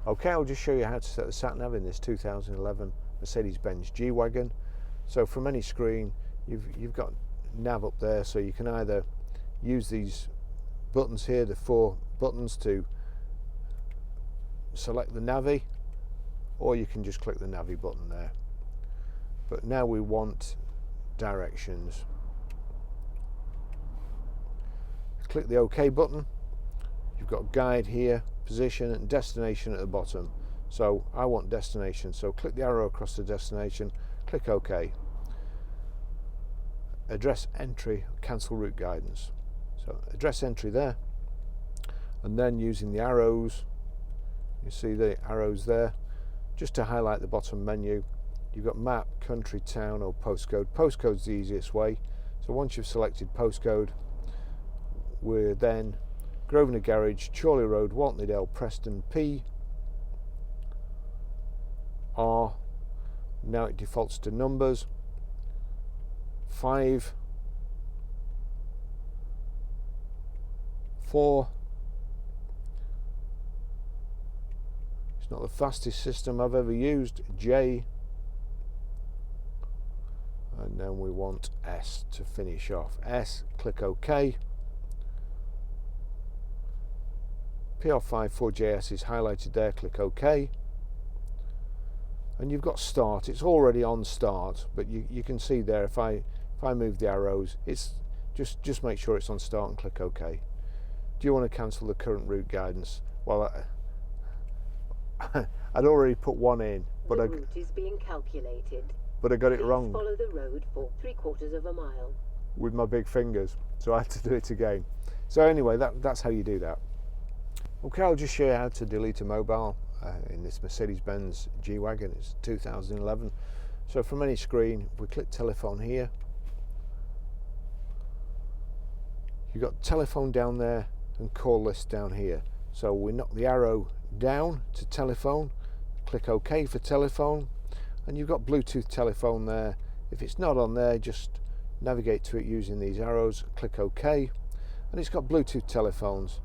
Okay, I'll just show you how to set the sat-nav in this 2011 Mercedes Benz G Wagon. So from any screen, you've got nav up there, so you can either use these buttons here, the 4 buttons, to select the Navi, or you can just click the Navi button there. But now we want directions. Click the OK button. You've got guide here, position and destination at the bottom. So I want destination, so click the arrow across the destination, click OK. Address entry, cancel route guidance. So address entry there, and then using the arrows, you see the arrows there, just to highlight the bottom menu. You've got map, country, town or postcode. Postcode's the easiest way. So once you've selected postcode, we're then Grosvenor Garage, Chorley Road, Waltneydale, Preston, P R. Now it defaults to numbers. 5 4. It's not the fastest system I've ever used. J. And then we want S to finish off. S, click OK. PR54JS is highlighted there, click OK. And you've got start. It's already on start, but you can see there, if I move the arrows, it's just make sure it's on start and click OK. Do you want to cancel the current route guidance? Well, I'd already put one in, but the route is being calculated. But I got it Please wrong. Follow the road for 3/4 of a mile. With my big fingers, so I had to do it again. So anyway, that's how you do that. Okay, I'll just show you how to delete a mobile in this Mercedes Benz G Wagon. It's 2011. So from any screen, we click telephone here. You've got telephone down there and call list down here. So we knock the arrow down to telephone, click OK for telephone, and you've got Bluetooth telephone there. If it's not on there, just navigate to it using these arrows, click OK, and it's got Bluetooth telephones.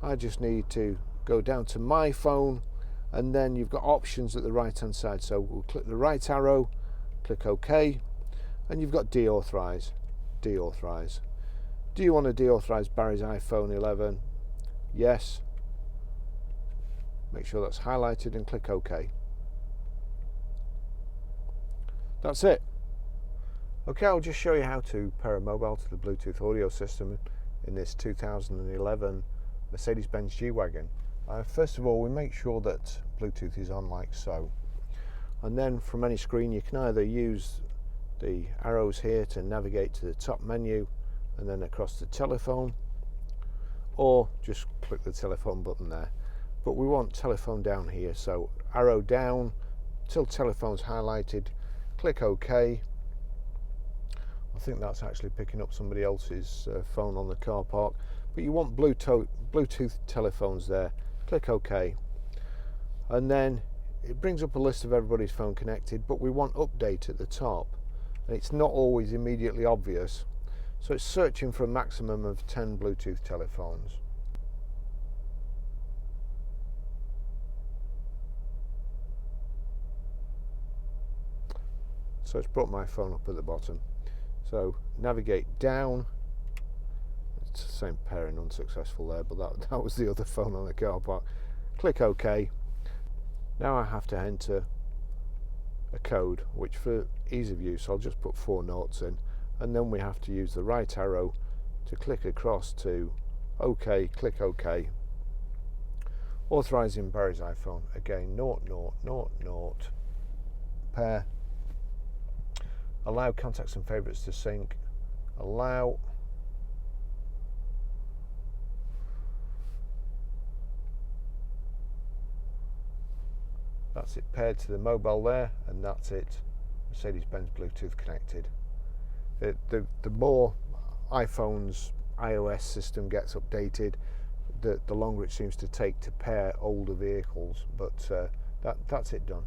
I just need to go down to my phone, and then you've got options at the right hand side. So we'll click the right arrow, click OK, and you've got deauthorize. Deauthorize. Do you want to deauthorize Barry's iPhone 11? Yes. Make sure that's highlighted and click OK. That's it. Okay, I'll just show you how to pair a mobile to the Bluetooth audio system in this 2011 Mercedes Benz G Wagon. First of all, we make sure that Bluetooth is on like so. And then from any screen, you can either use the arrows here to navigate to the top menu and then across the telephone, or just click the telephone button there. But we want telephone down here, so arrow down till telephone's highlighted, click OK. I think that's actually picking up somebody else's phone on the car park, but you want Bluetooth telephones there, click OK. And then it brings up a list of everybody's phone connected, but we want update at the top, and it's not always immediately obvious, so it's searching for a maximum of 10 Bluetooth telephones. So it's brought my phone up at the bottom. So navigate down. It's the same pairing, unsuccessful there, but that was the other phone on the car park. Click OK. Now I have to enter a code, which for ease of use I'll just put 4 noughts in, and then we have to use the right arrow to click across to OK, click OK. Authorizing Barry's iPhone, again 00000, pair. Allow contacts and favourites to sync. Allow. That's it paired to the mobile there, and that's it. Mercedes Benz Bluetooth connected. The more iPhone's iOS system gets updated, the longer it seems to take to pair older vehicles. But that's it done.